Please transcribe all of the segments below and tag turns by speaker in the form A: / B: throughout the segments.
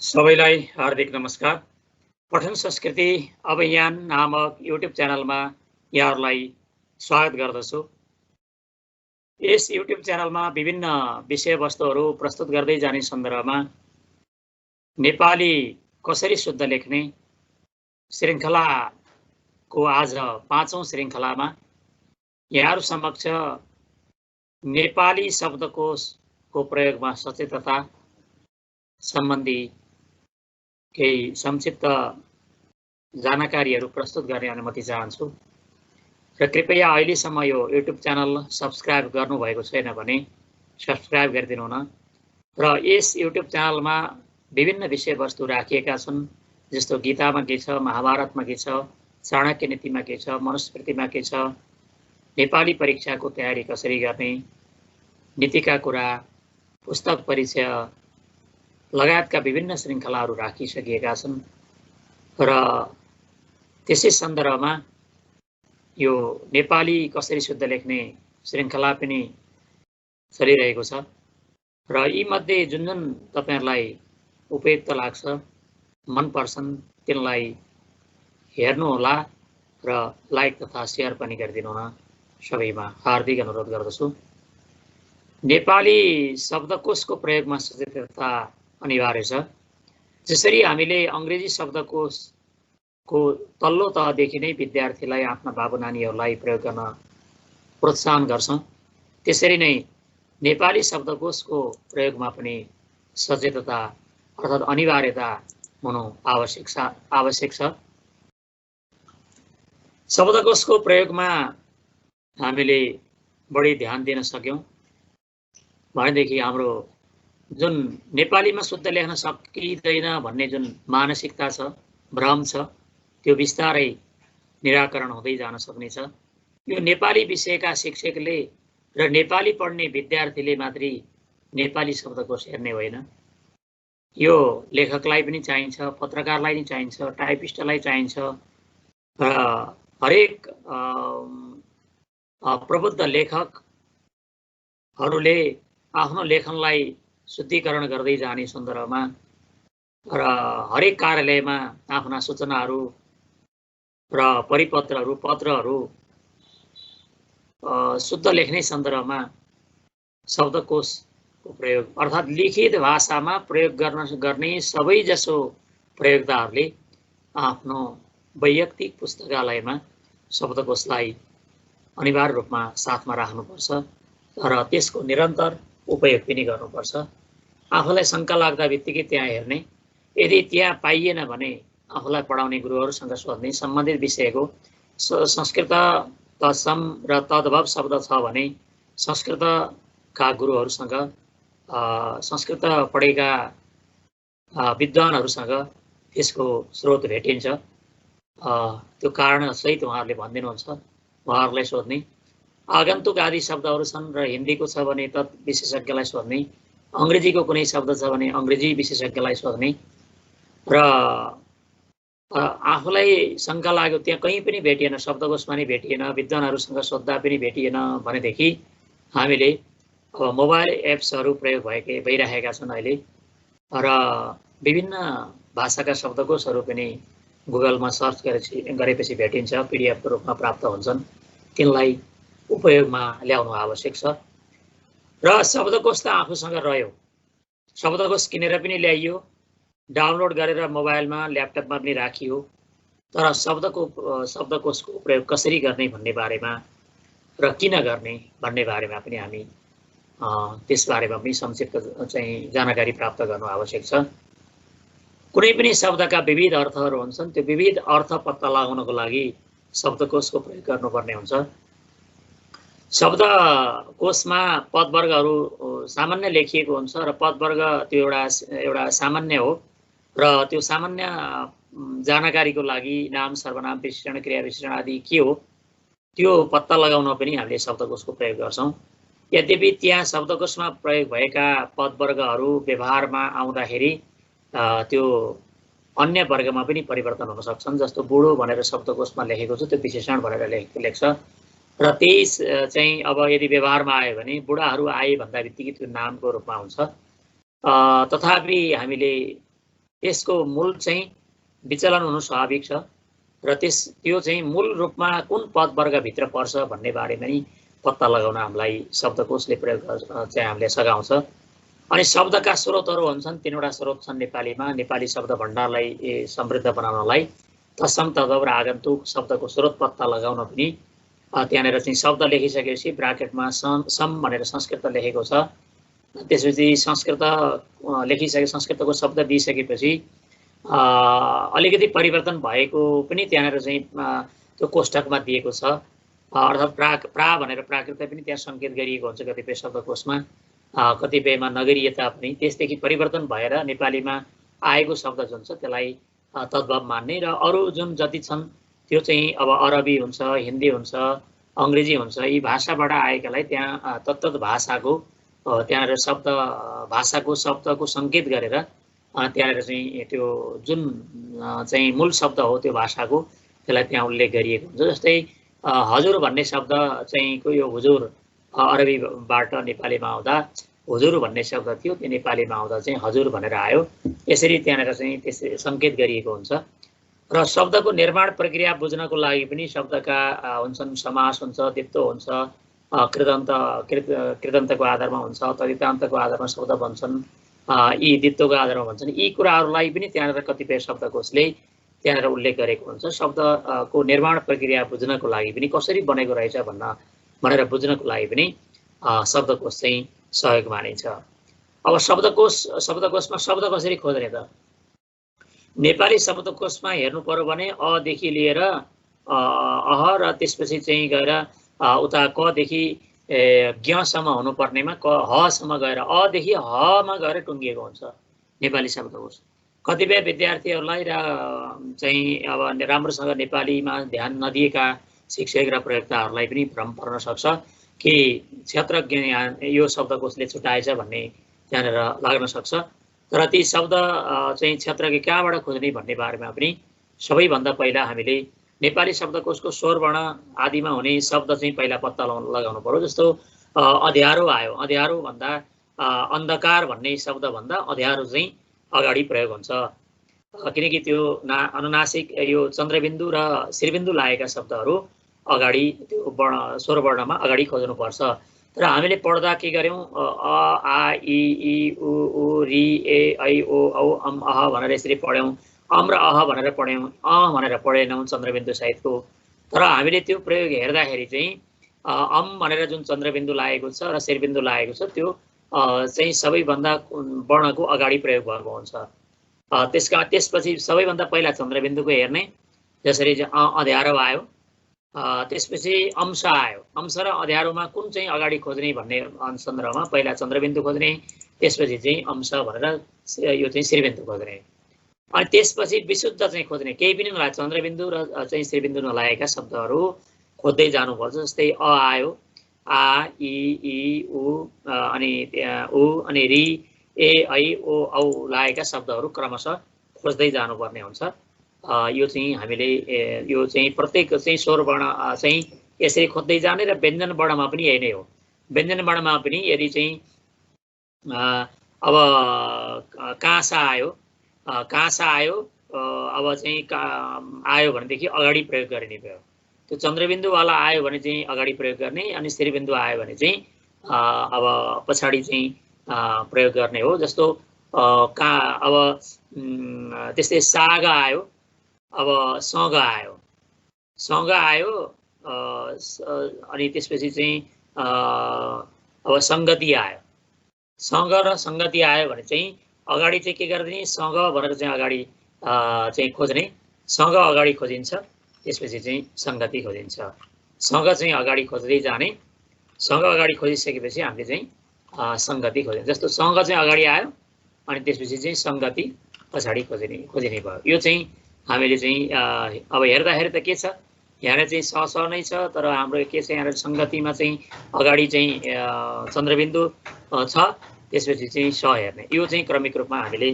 A: सबैलाई हार्दिक नमस्कार। पठन संस्कृति अभियान नामक युट्युब च्यानलमा यहाँहरूलाई स्वागत गर्दछु। यस युट्युब च्यानलमा विभिन्न विषयवस्तुहरू प्रस्तुत गर्दै जाने सन्दर्भमा नेपाली कसरी शुद्ध लेख्ने श्रृङ्खलाको आज 5औं श्रृङ्खलामा यहाँहरू समक्ष नेपाली शब्दकोशको प्रयोगमा सचेतता सम्बन्धी केही संक्षिप्त जानकारीहरू प्रस्तुत गर्ने अनुमति चाहन्छु र कृपया अहिलेसम्म यो युट्युब च्यानल सब्स्क्राइब गर्नुभएको छैन भने सब्स्क्राइब गरिदिनु हुन र यस युट्युब च्यानलमा विभिन्न विषयवस्तु राखिएका छन्, जस्तो गीतामा के छ, महाभारतमा के छ, चाणक्य नीतिमा के छ, मनुस्मृतिमा के छ, नेपाली परीक्षाको तयारी कसरी गर्ने, नीतिका कुरा, पुस्तक परिचय लगायतका विभिन्न श्रृङ्खलाहरू राखिसकिएका छन् र त्यसै सन्दर्भमा यो नेपाली कसरी शुद्ध लेख्ने श्रृङ्खला पनि चलिरहेको छ र यीमध्ये जुन जुन तपाईहरुलाई उपयुक्त लाग्छ, मन पर्छन्, तिनलाई हेर्नुहोला र लाइक तथा शेयर पनि गरिदिनु हुन सबैमा हार्दिक अनुरोध गर्दछु। नेपाली शब्दकोशको प्रयोगमा सचेतता अनिवार्य छ। जसरी हामीले अंग्रेजी शब्दकोशको तल्लो तहदेखि नै विद्यार्थीलाई आफ्ना बाबु नानीहरूलाई प्रयोग गर्न प्रोत्साहन गर्छौं, त्यसरी नै नेपाली शब्दकोशको प्रयोगमा पनि सचेतता अर्थात् अनिवार्यता हुनु आवश्यक छ। शब्दकोशको प्रयोगमा हामीले बढी ध्यान दिन सक्यौं भनेदेखि हाम्रो जुन नेपालीमा शुद्ध लेख्न सकिँदैन भन्ने जुन मानसिकता छ, भ्रम छ, त्यो बिस्तारै निराकरण हुँदै जान सक्नेछ। यो नेपाली विषयका शिक्षकले र नेपाली पढ्ने विद्यार्थीले मात्रै नेपाली शब्दकोश हेर्ने होइन, यो लेखकलाई पनि चाहिन्छ, पत्रकारलाई पनि चाहिन्छ, टाइपिस्टलाई चाहिन्छ र हरेक प्रबुद्ध लेखकहरूले आफ्नो लेखनलाई शुद्धिकरण गर्दै जाने सन्दर्भमा र हरेक कार्यालयमा आफ्ना सूचनाहरू र परिपत्रहरू, पत्रहरू शुद्ध लेख्ने सन्दर्भमा शब्दकोशको प्रयोग अर्थात् लिखित भाषामा प्रयोग गर्ने सबैजसो प्रयोगदाहरूले आफ्नो वैयक्तिक पुस्तकालयमा शब्दकोशलाई अनिवार्य रूपमा साथमा राख्नुपर्छ र त्यसको निरन्तर उपयोग पनि गर्नुपर्छ। आफूलाई शङ्का लाग्दा बित्तिकै त्यहाँ हेर्ने, यदि त्यहाँ पाइएन भने आफूलाई पढाउने गुरुहरूसँग सोध्ने, सम्बन्धित विषयको संस्कृत तत्सम र तद्भव शब्द छ भने संस्कृतका गुरुहरूसँग, संस्कृत पढेका विद्वानहरूसँग त्यसको स्रोत भेटिन्छ, त्यो कारणसहित उहाँहरूले भनिदिनुहुन्छ, उहाँहरूलाई सोध्ने। आगन्तुक आदि शब्दहरू छन् र हिन्दीको छ भने तत् विशेषज्ञलाई सोध्ने, अंग्रेजीको कुनै शब्द छ भने अंग्रेजी विशेषज्ञलाई सोध्ने र आफूलाई शङ्का लाग्यो त्यहाँ कहीँ पनि भेटिएन, शब्दकोशमा नै भेटिएन, विद्वानहरूसँग सोद्धा पनि भेटिएन भनेदेखि हामीले अब मोबाइल एप्सहरू प्रयोग भइरहेका छन् अहिले र विभिन्न भाषाका शब्दकोशहरू पनि गुगलमा सर्च गरेपछि भेटिन्छ, पीडीएफको रूपमा प्राप्त हुन्छन्, तिनलाई उपयोगमा ल्याउनु आवश्यक छ। र शब्दकोश त आफूसँग रह्यो, शब्दकोश किनेर पनि ल्याइयो, डाउनलोड गरेर मोबाइलमा, ल्यापटपमा पनि राखियो, तर शब्दकोशको प्रयोग कसरी गर्ने भन्ने बारेमा र किन गर्ने भन्ने बारेमा पनि हामी त्यसबारेमा पनि संक्षिप्त चाहिँ जानकारी प्राप्त गर्नु आवश्यक छ। कुनै पनि शब्दका विविध अर्थहरू हुन्छन्, त्यो विविध अर्थ पत्ता लगाउनको लागि शब्दकोशको प्रयोग गर्नुपर्ने हुन्छ। शब्दकोशमा पदवर्गहरू सामान्य लेखिएको हुन्छ र पदवर्ग त्यो एउटा सामान्य हो र त्यो सामान्य जानकारीको लागि नाम, सर्वनाम, विशेषण, क्रिया विशेषण आदि के हो त्यो पत्ता लगाउन पनि हामीले शब्दकोशको प्रयोग गर्छौं। यद्यपि त्यहाँ शब्दकोशमा प्रयोग भएका पदवर्गहरू व्यवहारमा आउँदाखेरि त्यो अन्य वर्गमा पनि परिवर्तन हुन सक्छन्। जस्तो बुढो भनेर शब्दकोशमा लेखेको छ, त्यो विशेषण भनेर लेख्छ र त्यही चाहिँ अब यदि व्यवहारमा आयो भने बुढाहरू आए भन्दा बित्तिकै त्यो नामको रूपमा हुन्छ। तथापि हामीले त्यसको मूल चाहिँ विचलन हुनु स्वाभाविक छ र त्यो चाहिँ मूल रूपमा कुन पदवर्गभित्र पर्छ भन्ने बारेमा नि पत्ता लगाउन हामीलाई शब्दकोशले प्रयोग चाहिँ हामीले सघाउँछ। अनि शब्दका स्रोतहरू हुन्छन्, 3वटा स्रोत छन् नेपालीमा। नेपाली शब्द भण्डारलाई समृद्ध बनाउनलाई तत्सम तद्भव र आगन्तुक शब्दको स्रोत पत्ता लगाउन पनि त्यहाँनिर चाहिँ शब्द लेखिसकेपछि ब्राकेटमा सम भनेर संस्कृत लेखेको छ। त्यसपछि संस्कृत लेखिसके संस्कृतको शब्द दिइसकेपछि अलिकति परिवर्तन भएको पनि त्यहाँनिर चाहिँ त्यो कोष्ठकमा दिएको छ। अर्थात् प्रा भनेर प्राकृत पनि त्यहाँ सङ्केत गरिएको हुन्छ कतिपय शब्दकोशमा, कतिपयमा नगरीयता पनि। त्यसदेखि परिवर्तन भएर नेपालीमा आएको शब्द जुन छ त्यसलाई तद्भव मान्ने र अरू जुन जति छन् त्यो चाहिँ अब अरबी हुन्छ, हिन्दी हुन्छ, अङ्ग्रेजी हुन्छ, यी भाषाबाट आएकालाई त्यहाँ तत्तत भाषाको त्यहाँनिर शब्द भाषाको शब्दको सङ्केत गरेर त्यहाँनिर चाहिँ त्यो जुन चाहिँ मूल शब्द हो त्यो भाषाको त्यसलाई त्यहाँ उल्लेख गरिएको हुन्छ। जस्तै हजुर भन्ने शब्द चाहिँ को यो हुजुर अरबीबाट नेपालीमा आउँदा हुजुर भन्ने शब्द थियो, त्यो नेपालीमा आउँदा चाहिँ हजुर भनेर आयो। यसरी त्यहाँनिर चाहिँ त्यसरी सङ्केत गरिएको हुन्छ। र शब्दको निर्माण प्रक्रिया बुझ्नको लागि पनि शब्दका हुन्छन्, समास हुन्छ, दित्तो हुन्छ, कृदन्तको आधारमा हुन्छ, तदितान्तको आधारमा शब्द बन्छन्, यी दित्तोको आधारमा भन्छन्। यी कुराहरूलाई पनि त्यहाँनिर कतिपय शब्दकोशले त्यहाँनिर उल्लेख गरेको हुन्छ। शब्दको निर्माण प्रक्रिया बुझ्नको लागि पनि कसरी बनेको रहेछ भनेर बुझ्नको लागि पनि शब्दकोश चाहिँ सहयोग मानिन्छ। अब शब्दकोशमा शब्द कसरी खोज्ने त? नेपाली शब्दकोशमा हेर्नु पर्यो भने अदेखि लिएर अह र त्यसपछि चाहिँ गएर उता कदेखि ज्ञसम्म हुनुपर्नेमा हसम्म गएर अदेखि हमा गएर टुङ्गिएको हुन्छ नेपाली शब्दकोश। कतिपय विद्यार्थीहरूलाई र चाहिँ अब राम्रोसँग नेपालीमा ध्यान नदिएका शिक्षक र प्रयोक्ताहरूलाई पनि भ्रम पर्न सक्छ कि क्षेत्रज्ञ यो शब्दकोशले छुटाएछ भन्ने त्यहाँनिर लाग्न सक्छ। तर ती शब्द चाहिँ क्षेत्रज्ञ कहाँबाट खोज्ने भन्ने बारेमा पनि सबैभन्दा पहिला हामीले नेपाली शब्दकोशको स्वरवर्ण आदिमा हुने शब्द चाहिँ पहिला पत्ता लगाउनु पर्यो। जस्तो अँध्यारो आयो, अँध्यारो भन्दा अन्धकार भन्ने शब्द भन्दा अँध्यारो चाहिँ अगाडि प्रयोग हुन्छ, किनकि त्यो अनुनासिक यो चन्द्रबिन्दु र श्रीबिन्दु लागेका शब्दहरू अगाडि त्यो स्वरवर्णमा अगाडि खोज्नुपर्छ। तर हामीले पढ्दा के गर्यौँ, अ आ इ ई उ ऊ रि ए ऐ ओ औ अम अह भनेर यसरी पढ्यौँ, अम र अह भनेर पढ्यौँ, भनेर पढेनौँ चन्द्रबिन्दु सहितको। तर हामीले त्यो प्रयोग हेर्दाखेरि चाहिँ अम भनेर जुन चन्द्रबिन्दु लागेको छ र श्रीबिन्दु लागेको छ त्यो चाहिँ सबैभन्दा वर्णको अगाडि प्रयोग भएको हुन्छ। त्यसपछि सबैभन्दा पहिला चन्द्रबिन्दुको हेर्ने, जसरी अँध्यारो आयो, त्यसपछि अंश आयो, अंश र अँध्यारोमा कुन चाहिँ अगाडि खोज्ने भन्ने सन्दर्भमा पहिला चन्द्रबिन्दु खोज्ने, त्यसपछि चाहिँ अंश भनेर यो चाहिँ श्रीबिन्दु खोज्ने, अनि त्यसपछि विशुद्ध चाहिँ खोज्ने, केही पनि नलागे चन्द्रबिन्दु र चाहिँ श्रीबिन्दु नलागेका शब्दहरू खोज्दै जानुपर्छ। जस्तै अ आयो, आ इ ई उ अनि उ अनि रि ए ऐ ओ औ लागेका शब्दहरू क्रमशः खोज्दै जानुपर्ने हुन्छ। यो चाहिँ हामीले यो चाहिँ प्रत्येक चाहिँ स्वरवर्ण चाहिँ यसरी खोज्दै जाने र व्यञ्जन वर्णमा पनि यही नै हो। व्यञ्जन वर्णमा पनि यदि चाहिँ अब काँसा आयो, काँसा आयो, अब चाहिँ आयो भनेदेखि अगाडि प्रयोग गर्ने भयो। त्यो चन्द्रबिन्दुवाला आयो भने चाहिँ अगाडि प्रयोग गर्ने, अनि श्रीबिन्दु आयो भने चाहिँ अब पछाडि चाहिँ प्रयोग गर्ने हो। जस्तो अब त्यस्तै साग आयो, अब सँग आयो, सँग आयो, अनि त्यसपछि चाहिँ अब सङ्गति आयो, सँग र सङ्गति आयो भने चाहिँ अगाडि चाहिँ के गरिदिने, सँग भनेर चाहिँ अगाडि चाहिँ खोज्ने, सँग अगाडि खोजिन्छ, त्यसपछि चाहिँ सङ्गति खोजिन्छ। सँग चाहिँ अगाडि खोज्दै जाने, सँग अगाडि खोजिसकेपछि हामीले चाहिँ सङ्गति खोज्ने। जस्तो सँग चाहिँ अगाडि आयो अनि त्यसपछि चाहिँ सङ्गति पछाडि खोजिने भयो। यो चाहिँ हामीले चाहिँ अब हेर्दाखेरि त के छ, यहाँ चाहिँ स नै छ, तर हाम्रो के छ यहाँ सङ्गतिमा चाहिँ अगाडि चाहिँ चन्द्रबिन्दु छ, त्यसपछि चाहिँ स हेर्ने। यो चाहिँ क्रमिक रूपमा हामीले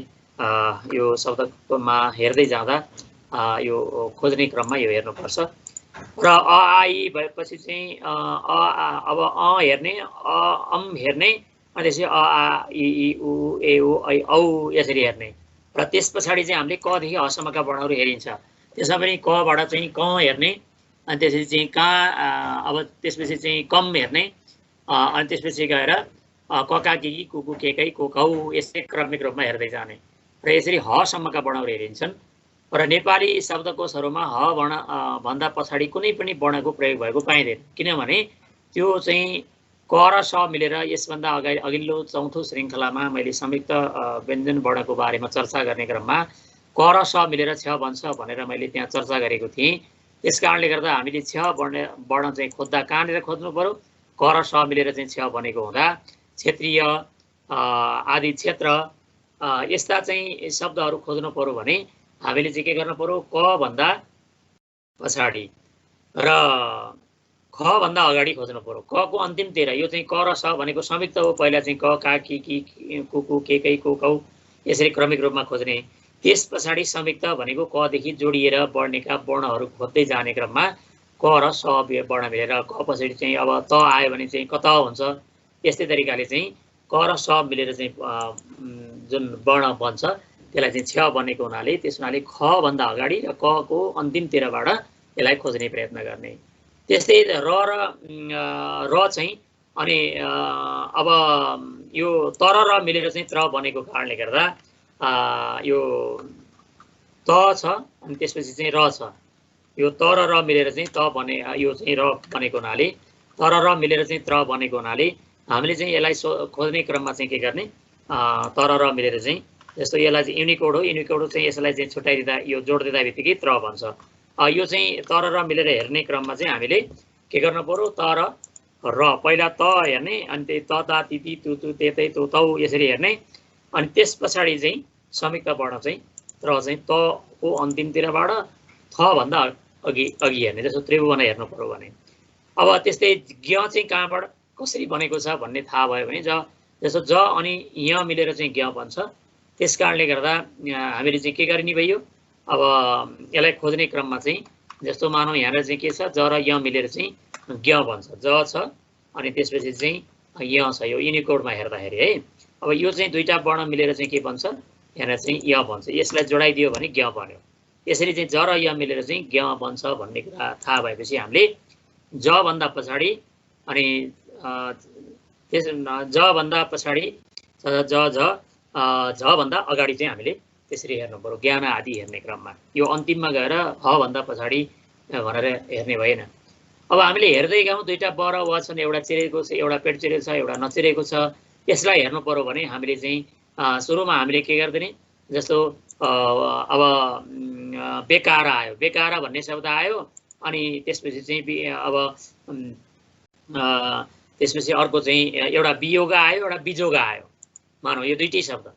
A: यो शब्दमा हेर्दै जाँदा यो खोज्ने क्रममा यो हेर्नुपर्छ। र अ आ इ भएपछि चाहिँ अब हेर्ने, अम हेर्ने, अनि त्यसपछि अ आ इ ई उ ए ओ ऐ औ यसरी हेर्ने। र त्यस पछाडि चाहिँ हामीले क देखि हसम्मका वर्णहरू हेरिन्छ। त्यसमा पनि कबाट चाहिँ क हेर्ने, अनि त्यसपछि चाहिँ अब त्यसपछि चाहिँ कम हेर्ने, अनि त्यसपछि गएर कका किकी कुकु केकै कोकौ यस्तै क्रमिक रूपमा हेर्दै जाने र यसरी हसम्मका वर्णहरू हेरिन्छन्। र नेपाली शब्दकोशहरूमा ह वर्ण भन्दा पछाडि कुनै पनि वर्णको प्रयोग भएको पाइँदैन, किनभने त्यो चाहिँ क र स मिलेर यसभन्दा अघिल्लो चौथो श्रृङ्खलामा मैले संयुक्त व्यञ्जन वर्णको बारेमा चर्चा गर्ने क्रममा क र स मिलेर छ बन्छ भनेर मैले त्यहाँ चर्चा गरेको थिएँ। त्यस कारणले गर्दा हामीले छ वर्ण चाहिँ खोज्दा कहाँनिर खोज्नु पर्यो? क र स मिलेर चाहिँ छ बनेको हुँदा क्षेत्रीय आदि क्षेत्र यस्ता चाहिँ शब्दहरू खोज्नु पर्यो भने हामीले चाहिँ के गर्नु पर्यो? क भन्दा पछाडि र ख भन्दा अगाडि खोज्नु पर्यो। क को अन्तिमतिर यो चाहिँ क र स भनेको संयुक्त हो। पहिला चाहिँ क का कि कुकु केकै कोकौ यसरी क्रमिक रूपमा खोज्ने। त्यस पछाडि संयुक्त भनेको क देखि जोडिएर बढ्नेका वर्णहरू खोज्दै जाने क्रममा क र स वर्ण मिलेर क पछाडि चाहिँ अब त आयो भने चाहिँ कत हुन्छ। यस्तै तरिकाले चाहिँ क र स मिलेर चाहिँ जुन वर्ण बन्छ त्यसलाई चाहिँ छ बनेको हुनाले त्यस हुनाले ख भन्दा अगाडि र क को अन्तिमतिरबाट यसलाई खोज्ने प्रयत्न गर्ने। त्यस्तै र चाहिँ अनि अब यो तर र मिलेर चाहिँ त्र बनेको कारणले गर्दा यो त छ अनि त्यसपछि चाहिँ र छ। यो तर र मिलेर चाहिँ त बने यो चाहिँ र बनेको हुनाले तर र मिलेर चाहिँ त्र बनेको हुनाले हामीले चाहिँ यसलाई खोज्ने क्रममा चाहिँ के गर्ने? तर र मिलेर चाहिँ जस्तो यसलाई चाहिँ युनिकोड हो। युनिकोड चाहिँ यसलाई चाहिँ छुट्याइदिँदा यो जोड दिँदा बित्तिकै त्र भन्छ। यो चाहिँ तर र मिलेर हेर्ने क्रममा चाहिँ हामीले के गर्नु पर्यो? तर र पहिला त हेर्ने, अनि त्यही त ता तिती तु तु तेतै तु तौ यसरी हेर्ने, अनि त्यस पछाडि चाहिँ संयुक्त वर्ण चाहिँ त्र चाहिँ त को अन्तिमतिरबाट थ भन्दा अघि हेर्ने। जस्तो त्रिभुवन हेर्नु पर्यो भने अब त्यस्तै ज्ञ चाहिँ कहाँबाट कसरी बनेको छ भन्ने थाहा भयो भने जस्तो ज अनि य मिलेर चाहिँ ज्ञ बन्छ। त्यस कारणले गर्दा हामीले चाहिँ के गर्ने भयो? अब यसलाई खोज्ने क्रममा चाहिँ जस्तो मानौँ यहाँनिर चाहिँ के छ? ज र य मिलेर चाहिँ ज्ञ बन्छ। ज छ अनि त्यसपछि चाहिँ य छ। यो युनिकोडमा हेर्दाखेरि है अब यो चाहिँ दुईटा वर्ण मिलेर चाहिँ के बन्छ? यहाँनिर चाहिँ य बन्छ। यसलाई जोडाइदियो भने ज्ञ बन्यो। यसरी चाहिँ ज र य मिलेर चाहिँ ज्ञ बन्छ भन्ने कुरा थाहा भएपछि हामीले ज भन्दा पछाडि अनि त्यस ज भन्दा पछाडि झ भन्दा अगाडि चाहिँ हामीले त्यसरी हेर्नु पर्यो ज्ञान आदि हेर्ने क्रममा। यो अन्तिममा गएर ह भन्दा पछाडि भनेर हेर्ने भएन। अब हामीले हेर्दै गयौँ दुईटा ब र व छन्, एउटा चिरेको छ एउटा पेट चिरेको छ एउटा नचिरेको छ। यसलाई हेर्नु पर्यो भने हामीले चाहिँ सुरुमा हामीले के गर्दिने? जस्तो अब बेकार आयो, बेकार भन्ने शब्द आयो, अनि त्यसपछि चाहिँ अब त्यसपछि अर्को चाहिँ एउटा वियोग आयो एउटा बिजोग आयो। मानौ यो दुईटै शब्द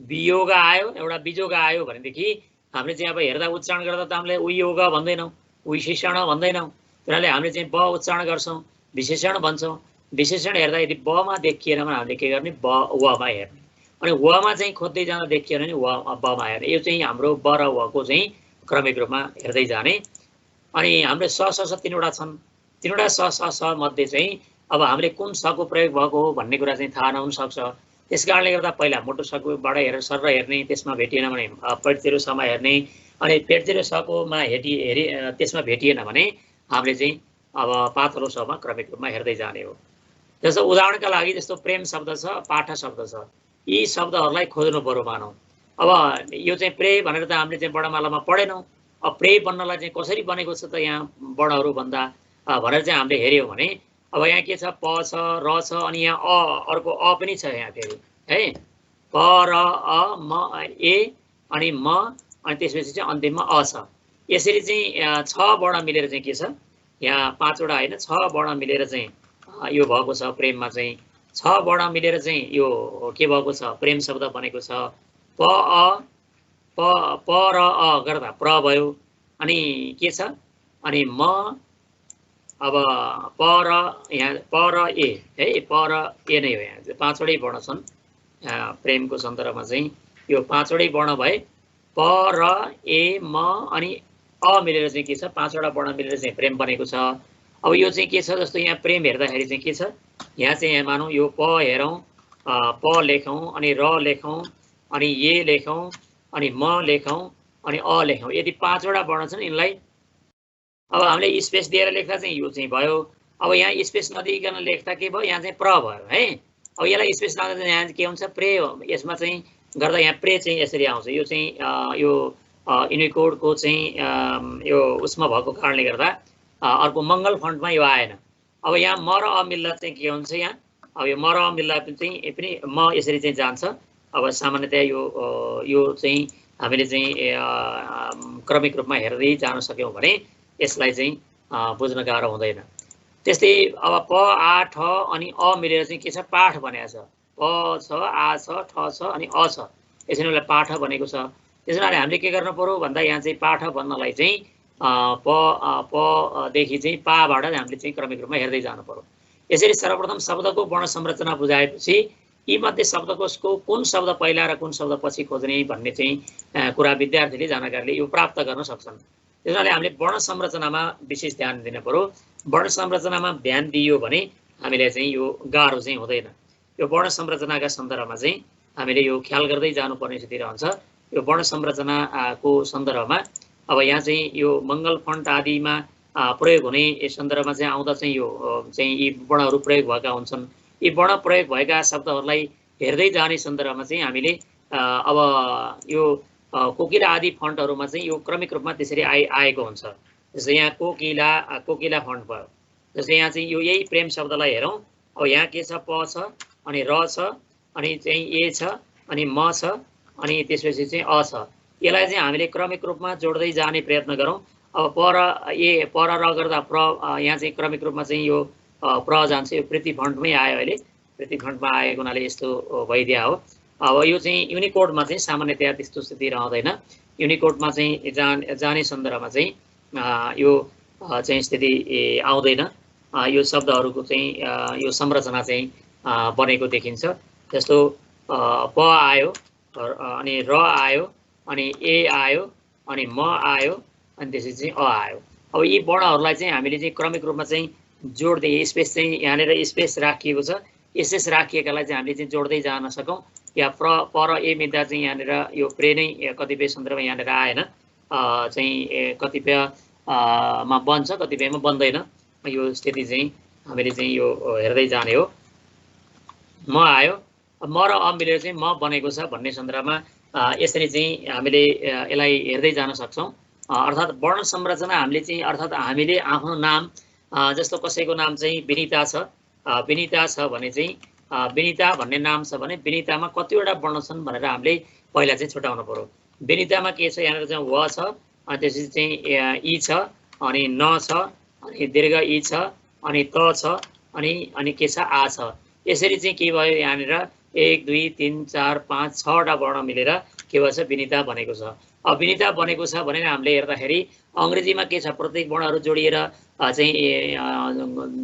A: वियोग आयो एउटा बिजोग आयो भनेदेखि हामीले चाहिँ अब हेर्दा उच्चारण गर्दा त हामीले उयोग भन्दैनौँ, विशेषण भन्दैनौँ। त्यसैले हामीले चाहिँ ब उच्चारण गर्छौँ, विशेषण भन्छौँ। विशेषण हेर्दा यदि बमा देखिएन भने हामीले के गर्ने? वमा हेर्ने। अनि वमा चाहिँ खोज्दै जाँदा देखिएन भने बमा हेर्ने। यो चाहिँ हाम्रो ब र वको चाहिँ क्रमिक रूपमा हेर्दै जाने। अनि हाम्रो स तीनवटा छन्। तीनवटा स मध्ये चाहिँ अब हामीले कुन सको प्रयोग भएको हो भन्ने कुरा चाहिँ थाहा नहुन सक्छ। त्यस कारणले गर्दा पहिला मोटो सकोबाट हेरेर सर हेर्ने, त्यसमा भेटिएन भने पेटतिर समा हेर्ने, अनि पेटतिर सकोमा त्यसमा भेटिएन भने हामीले चाहिँ अब पातलो समा क्रमिक रूपमा हेर्दै जाने हो। जस्तो उदाहरणका लागि जस्तो प्रेम शब्द छ, पाठ शब्द छ, यी शब्दहरूलाई खोज्नु पर्यो। मानौँ अब यो चाहिँ प्रे भनेर त हामीले चाहिँ वर्णमालामा पढेनौँ। अब प्रे बन्नलाई चाहिँ कसरी बनेको छ त यहाँ वर्णहरू भन्दा भनेर चाहिँ हामीले हेऱ्यौँ भने अब यहाँ के छ? प छ, र छ, अनि यहाँ अर्को पनि छ यहाँ फेरि है। प र म ए अनि म अनि त्यसपछि चाहिँ अन्तिममा छ। यसरी चाहिँ 6 वर्ण मिलेर चाहिँ के छ? यहाँ 5वटा होइन 6 वर्ण मिलेर चाहिँ यो भएको छ। प्रेममा चाहिँ 6 वर्ण मिलेर चाहिँ यो के भएको छ? प्रेम शब्द बनेको छ। प र गर्दा प्र भयो, अनि के छ? अनि म अब प र यहाँ प र ए है, प र ए नै हो। यहाँ 5वटै वर्ण छन् प्रेमको सन्दर्भमा चाहिँ यो 5वटै वर्ण भए प र ए म अनि मिलेर चाहिँ के छ? 5वटा वर्ण मिलेर चाहिँ प्रेम बनेको छ। अब यो चाहिँ के छ? जस्तो यहाँ प्रेम हेर्दाखेरि चाहिँ के छ? यहाँ चाहिँ यहाँ मानौँ यो प हेरौँ, प लेखौँ, अनि र लेखौँ, अनि ए लेखौँ, अनि म लेखौँ अनि अ लेखौँ। यदि 5 वटा वर्ण छन् यिनलाई अब हामीले स्पेस दिएर लेख्दा चाहिँ यो चाहिँ भयो। अब यहाँ स्पेस नदिइकन लेख्दा के भयो, यहाँ चाहिँ प्र भयो है। अब यसलाई स्पेस नदिँदा यहाँ के हुन्छ, प्रे हो। यसमा चाहिँ गर्दा यहाँ प्रे चाहिँ यसरी आउँछ। यो चाहिँ यो युनिकोडको चाहिँ यो उसमा भएको कारणले गर्दा अर्को मङ्गल फन्टमा यो आएन। अब यहाँ म र अ मिल्दा चाहिँ के हुन्छ, यहाँ अब यो म र अ मिल्दा चाहिँ पनि म यसरी चाहिँ जान्छ। अब सामान्यतया यो चाहिँ हामीले चाहिँ क्रमिक रूपमा हेर्दै जान सक्यौँ भने यसलाई चाहिँ बुझ्न गाह्रो हुँदैन। त्यस्तै अब प आ ठ अनि अ मिलेर चाहिँ के छ, पाठ बनेको छ। प छ, आ छ, ठ छ अनि अ छ, यसरी उसलाई पाठ बनेको छ। त्यस कारणले हामीले के गर्नु पर्यो भन्दा यहाँ चाहिँ पाठ बन्नलाई चाहिँ प देखि चाहिँ पाबाट हामीले चाहिँ क्रमिक रूपमा हेर्दै जानु पर्यो। यसरी सर्वप्रथम शब्दको वर्ण संरचना बुझाएपछि यी मध्ये शब्दकोशको कुन शब्द पहिला र कुन शब्द पछि खोज्ने भन्ने चाहिँ कुरा विद्यार्थीले जानकारीले यो प्राप्त गर्न सक्छन्। त्यसैले हामीले वर्ण संरचनामा विशेष ध्यान दिनु पर्यो। वर्ण संरचनामा ध्यान दियो भने हामीले चाहिँ यो गाह्रो चाहिँ हुँदैन। यो वर्ण संरचनाका सन्दर्भमा चाहिँ हामीले यो ख्याल गर्दै जानुपर्ने स्थिति रहन्छ। यो वर्ण संरचनाको सन्दर्भमा अब यहाँ चाहिँ यो मङ्गल फन्ट आदिमा प्रयोग हुने सन्दर्भमा चाहिँ आउँदा चाहिँ यो चाहिँ यी वर्णहरू प्रयोग भएका हुन्छन्। यी वर्ण प्रयोग भएका शब्दहरूलाई हेर्दै जाने सन्दर्भमा चाहिँ हामीले अब यो कोकिला आदि फन्टहरूमा चाहिँ यो क्रमिक रूपमा त्यसरी आएको हुन्छ। जस्तै यहाँ कोकिला फन्ट भयो। जस्तै यहाँ चाहिँ यो यही प्रेम शब्दलाई हेरौँ। अब यहाँ के छ, प छ अनि र छ अनि चाहिँ ए छ अनि म छ अनि त्यसपछि चाहिँ अ छ। यसलाई चाहिँ हामीले क्रमिक रूपमा जोड्दै जाने प्रयत्न गरौँ। अब प र गर्दा प्र यहाँ चाहिँ क्रमिक रूपमा चाहिँ यो प्र जान्छ। यो प्रीति फन्टमै आयो, अहिले प्रीति फन्टमा आएको हुनाले यस्तो भइदिया हो। अब यो चाहिँ युनिकोडमा चाहिँ सामान्यतया त्यस्तो स्थिति रहँदैन। युनिकोडमा चाहिँ जाने सन्दर्भमा चाहिँ यो चाहिँ स्थिति आउँदैन। यो शब्दहरूको चाहिँ यो संरचना चाहिँ बनेको देखिन्छ। जस्तो प आयो अनि र आयो अनि ए आयो अनि म आयो अनि त्यसपछि चाहिँ अ आयो। अब यी वर्णहरूलाई चाहिँ हामीले चाहिँ क्रमिक रूपमा चाहिँ जोड्दै स्पेस चाहिँ यहाँनिर स्पेस राखिएको छ। स्पेस राखिएकालाई चाहिँ हामीले चाहिँ जोड्दै जान सकौँ। या प र ए मिल्दा चाहिँ यहाँनिर यो प्रे नै कतिपय सन्दर्भमा यहाँनिर आएन, चाहिँ कतिपयमा बन्छ कतिपयमा बन्दैन। यो स्थिति चाहिँ हामीले चाहिँ यो हेर्दै जाने हो। म आयो, म र अ मिलेर चाहिँ म बनेको छ भन्ने सन्दर्भमा यसरी चाहिँ हामीले यसलाई हेर्दै जान सक्छौँ। अर्थात् वर्ण संरचना हामीले चाहिँ अर्थात् हामीले आफ्नो नाम जस्तो कसैको नाम चाहिँ विनिता छ, विनिता छ भने चाहिँ विनिता भन्ने नाम छ भने विनितामा कतिवटा वर्ण छन् भनेर हामीले पहिला चाहिँ छुटाउनु पर्यो। विनितामा के छ, यहाँनिर चाहिँ व छ अनि त्यसपछि चाहिँ इ छ अनि न छ अनि दीर्घ इ छ अनि त छ अनि के छ, आ छ। यसरी चाहिँ के भयो, यहाँनिर 1 2 3 4 5 6वटा वर्ण मिलेर के भन्छ, विनिता बनेको छ। अब विनिता बनेको छ भने हामीले हेर्दाखेरि अङ्ग्रेजीमा के छ, प्रत्येक वर्णहरू जोडिएर चाहिँ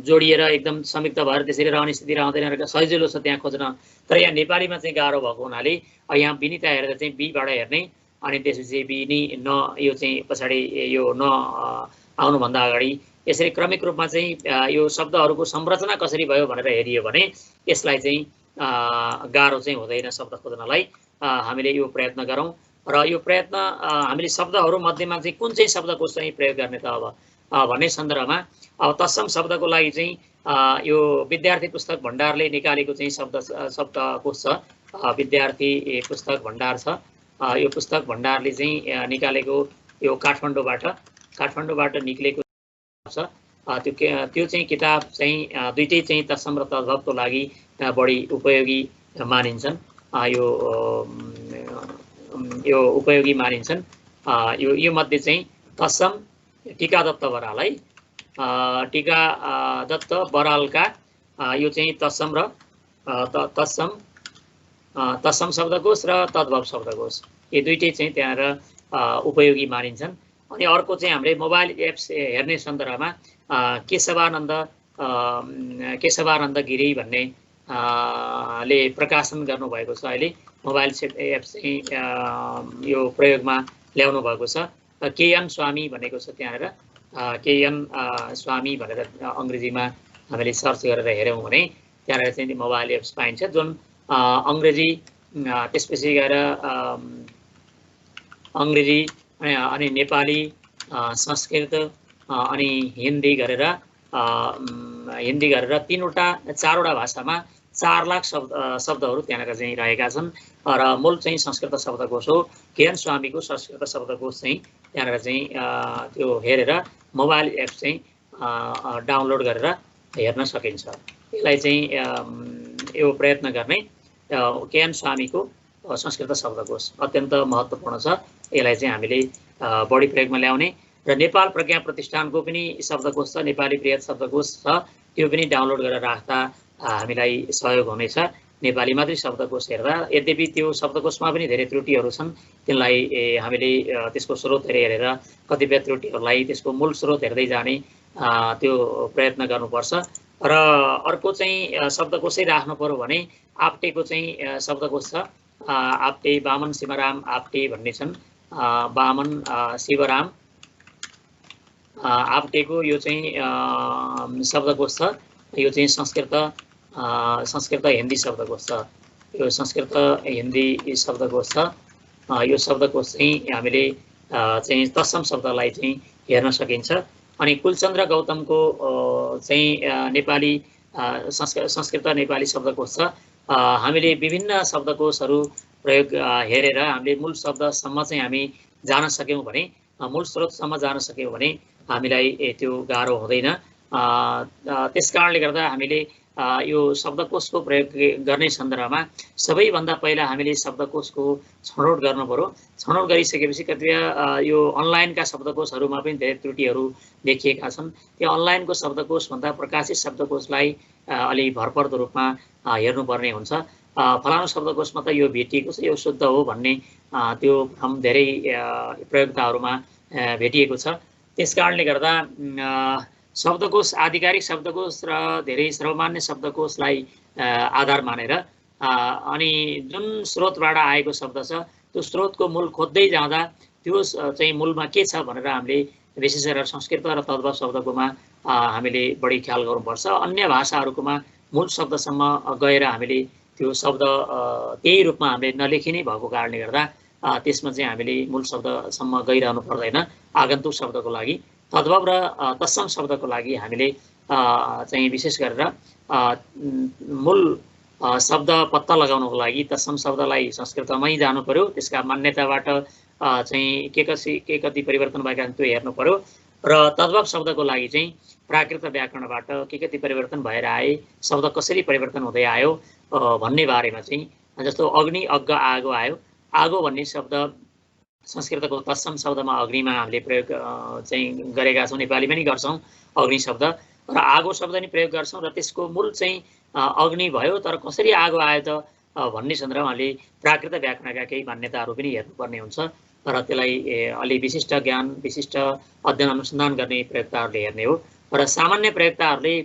A: जोडिएर एकदम संयुक्त भएर त्यसरी रहने स्थिति रहँदैन, सजिलो छ त्यहाँ खोज्न। तर यहाँ नेपालीमा चाहिँ गाह्रो भएको हुनाले यहाँ विनिता हेरेर चाहिँ बीबाट हेर्ने अनि त्यसपछि बिनी न यो चाहिँ पछाडि यो न आउनुभन्दा अगाडि यसरी क्रमिक रूपमा चाहिँ यो शब्दहरूको संरचना कसरी भयो भनेर हेरियो भने यसलाई चाहिँ गाह्रो चाहिँ हुँदैन शब्द खोज्नलाई। हामीले यो प्रयत्न गरौँ र यो प्रयत्न हामीले शब्दहरू मध्येमा चाहिँ कुन चाहिँ शब्दकोश चाहिँ प्रयोग गर्ने त अब भन्ने सन्दर्भमा अब तत्सम शब्दको लागि चाहिँ यो विद्यार्थी पुस्तक भण्डारले निकालेको चाहिँ शब्दकोश छ, विद्यार्थी पुस्तक भण्डार छ। यो पुस्तक भण्डारले चाहिँ निकालेको यो काठमाडौँबाट निक्लेको छ। त्यो चाहिँ किताब चाहिँ दुईटै चाहिँ तत्सम र तद्भवको लागि बढी उपयोगी मानिन्छन्। यो उपयोगी मानिन्छन्। यो मध्ये चाहिँ तत्सम टीका दत्त बराल है, टीका दत्त बरालका यो चाहिँ तत्सम र तत्सम शब्दकोश र तद्भव शब्दकोश यो दुईटै चाहिँ त्यहाँनिर उपयोगी मानिन्छन्। अनि अर्को चाहिँ हामीले मोबाइल एप्स हेर्ने सन्दर्भमा केशवानन्द गिरी भन्ने ले प्रकाशन गर्नुभएको छ। अहिले मोबाइल एप्स चाहिँ यो प्रयोगमा ल्याउनु भएको छ। केएन स्वामी भनेको छ, त्यहाँनिर केएन स्वामी भनेर अङ्ग्रेजीमा हामीले सर्च गरेर हेऱ्यौँ भने त्यहाँनिर चाहिँ मोबाइल एप्स पाइन्छ जुन अङ्ग्रेजी त्यसपछि गएर अङ्ग्रेजी अनि नेपाली, संस्कृत अनि हिन्दी गरेर 4वटा भाषामा 4 लाख शब्दहरू त्यहाँनिर चाहिँ रहेका छन् र मूल चाहिँ संस्कृत शब्दकोश हो। केएन स्वामीको संस्कृत शब्दकोश चाहिँ त्यहाँनिर चाहिँ त्यो हेरेर मोबाइल एप चाहिँ डाउनलोड गरेर हेर्न सकिन्छ। यसलाई चाहिँ यो प्रयत्न गर्ने केएन स्वामीको संस्कृत शब्दकोश अत्यन्त महत्त्वपूर्ण छ। यसलाई चाहिँ हामीले बढी प्रयोगमा ल्याउने र नेपाल प्रज्ञा प्रतिष्ठानको पनि शब्दकोश छ, नेपाली बृहत शब्दकोश छ, त्यो पनि डाउनलोड गरेर राख्दा हामीलाई सहयोग हुनेछ। नेपाली मात्रै शब्दकोश हेर्दा यद्यपि त्यो शब्दकोशमा पनि धेरै त्रुटिहरू छन्, त्यसलाई हामीले त्यसको स्रोत हेरेर कतिपय त्रुटिहरूलाई त्यसको मूल स्रोत हेर्दै जाने त्यो प्रयत्न गर्नुपर्छ। र अर्को चाहिँ शब्दकोशै राख्नु पर्यो भने आप्टेको चाहिँ शब्दकोश छ। आप्टे वामन शिवराम आप्टे भन्ने छन्, वामन शिवराम आप्टेको यो चाहिँ शब्दकोश छ। यो चाहिँ संस्कृत हिन्दी शब्दकोश छ। यो संस्कृत हिन्दी शब्दकोश छ। यो शब्दकोश चाहिँ हामीले चाहिँ तत्सम शब्दलाई चाहिँ हेर्न सकिन्छ। अनि कुलचन्द्र गौतमको चाहिँ नेपाली संस्कृत नेपाली शब्दकोश छ। हामीले विभिन्न शब्दकोशहरू प्रयोग हेरेर हामीले मूल शब्दसम्म चाहिँ हामी जान सक्यौँ भने, मूल स्रोतसम्म जान सक्यौँ भने हामीलाई त्यो गाह्रो हुँदैन। त्यसकारणले गर्दा हामीले यो शब्दकोशको प्रयोग गर्ने सन्दर्भमा सबैभन्दा पहिला हामीले शब्दकोशको छनौट गर्नु पर्यो। छनौट गरिसकेपछि कतिपय यो अनलाइनका शब्दकोशहरूमा पनि धेरै त्रुटिहरू देखिएका छन्। त्यो अनलाइनको शब्दकोशभन्दा प्रकाशित शब्दकोशलाई अलि भरपर्दो रूपमा हेर्नुपर्ने हुन्छ। फलानु शब्दकोशमा त यो भेटिएको छ, यो शुद्ध हो भन्ने त्यो भ्रम धेरै प्रयोगताहरूमा भेटिएको छ। त्यसकारणले गर्दा शब्दकोश, आधिकारिक शब्दकोश र धेरै सर्वमान्य शब्दकोशलाई आधार मानेर अनि जुन स्रोतबाट आएको शब्द छ त्यो स्रोतको मूल खोज्दै जाँदा त्यो चाहिँ मूलमा के छ भनेर हामीले विशेष गरेर संस्कृत र तद्भव शब्दकोमा हामीले बढी ख्याल गर्नुपर्छ। अन्य भाषाहरूकोमा मूल शब्दसम्म गएर हामीले त्यो शब्द त्यही रूपमा हामीले नलेखिनै भएको कारणले गर्दा त्यसमा चाहिँ हामीले मूल शब्दसम्म गइरहनु पर्दैन। आगन्तुक शब्दको लागि, तद्भव र तत्सम शब्दको लागि हामीले चाहिँ विशेष गरेर मूल शब्द पत्ता लगाउनको लागि तत्सम शब्दलाई संस्कृतमै जानु पर्यो। त्यसका मान्यताबाट चाहिँ के कति परिवर्तन भएका छन् त्यो हेर्नु पर्यो। र तद्भव शब्दको लागि चाहिँ प्राकृत व्याकरणबाट के कति परिवर्तन भएर आए, शब्द कसरी परिवर्तन हुँदै आयो भन्ने बारेमा चाहिँ, जस्तो अग्नि, अग्ग, आगो आयो। आगो भन्ने शब्द संस्कृतको तत्सम शब्दमा अग्निमा हामीले प्रयोग चाहिँ गरेका छौँ, नेपालीमा नि गर्छौँ अग्नि शब्द, र आगो शब्द नि प्रयोग गर्छौँ। र त्यसको मूल चाहिँ अग्नि भयो, तर कसरी आगो आयो त भन्ने सन्दर्भमा हामीले प्राकृत व्याकरणका केही मान्यताहरू पनि हेर्नुपर्ने हुन्छ। र त्यसलाई अलि विशिष्ट ज्ञान, विशिष्ट अध्ययन अनुसन्धान गर्ने प्रयोक्ताहरूले हेर्ने हो। र सामान्य प्रयोक्ताहरूले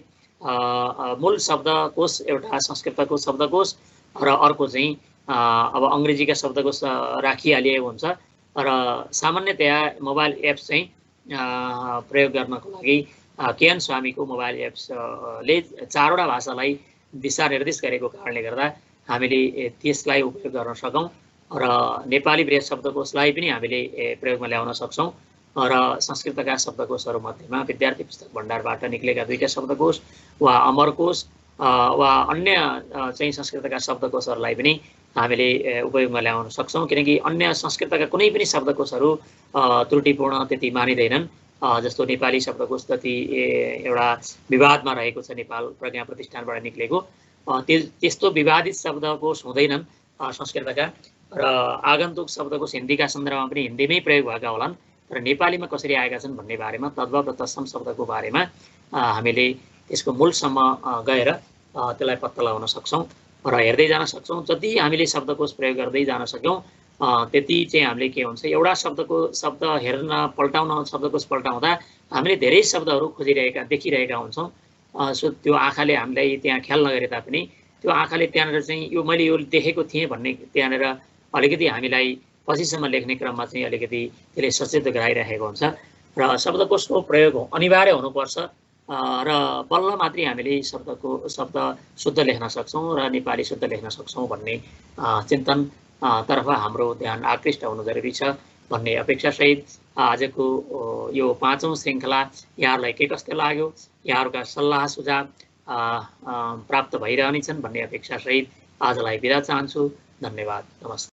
A: मूल शब्दकोश एउटा संस्कृतको शब्दकोश र अर्को चाहिँ अब अङ्ग्रेजीका शब्दकोश राखिहालिएको हुन्छ। र सामान्यतया मोबाइल एप्स चाहिँ प्रयोग गर्नको लागि केएन स्वामीको मोबाइल एप्सले 4वटा भाषालाई दिशानिर्देश गरेको कारणले गर्दा हामीले त्यसलाई उपयोग गर्न सकौँ र नेपाली बृहत शब्दकोशलाई पनि हामीले प्रयोगमा ल्याउन सक्छौँ। र संस्कृतका शब्दकोशहरू मध्येमा विद्यार्थी पुस्तक भण्डारबाट निक्लेका 2टा शब्दकोश वा अमरकोश वा अन्य चाहिँ संस्कृतका शब्दकोशहरूलाई पनि हामीले उपयोगमा ल्याउन सक्छौँ। किनकि अन्य संस्कृतका कुनै पनि शब्दकोशहरू त्रुटिपूर्ण त्यति मानिँदैनन्। जस्तो नेपाली शब्दकोश जति एउटा विवादमा रहेको छ, नेपाल प्रज्ञा प्रतिष्ठानबाट निक्लेको, त्यस्तो विवादित शब्दकोश हुँदैनन् संस्कृतका। र आगन्तुक शब्दकोश हिन्दीका सन्दर्भमा पनि हिन्दीमै प्रयोग भएका होलान्, तर नेपालीमा कसरी आएका छन् भन्ने बारेमा, तद्भव र तत्सम शब्दको बारेमा हामीले त्यसको मूलसम्म गएर त्यसलाई पत्ता लगाउन सक्छौँ र हेर्दै जान सक्छौँ। जति हामीले शब्दकोश प्रयोग गर्दै जान सक्यौँ त्यति चाहिँ हामीले के हुन्छ, एउटा शब्द हेर्न पल्टाउन, शब्दकोश पल्टाउँदा हामीले धेरै शब्दहरू देखिरहेका हुन्छौँ। सो त्यो आँखाले हामीलाई त्यहाँ ख्याल नगरे तापनि त्यो आँखाले त्यहाँनिर चाहिँ यो मैले यो देखेको थिएँ भन्ने त्यहाँनिर अलिकति हामीलाई पछिसम्म लेख्ने क्रममा चाहिँ अलिकति त्यसले सचेत गराइरहेको हुन्छ। र शब्दकोशको प्रयोग अनिवार्य हुनुपर्छ र बल्ल मात्रै हामीले शब्द शुद्ध लेख्न सक्छौँ र नेपाली शुद्ध लेख्न सक्छौँ भन्ने चिन्तन तर्फ हाम्रो ध्यान आकृष्ट हुनु जरुरी छ। भन्ने अपेक्षासहित आजको यो 5औं श्रृङ्खला यहाँहरूलाई के कस्तो लाग्यो, यहाँहरूका सल्लाह सुझाव प्राप्त भइरहनेछन् भन्ने अपेक्षासहित आजलाई बिदा चाहन्छु। धन्यवाद, नमस्ते।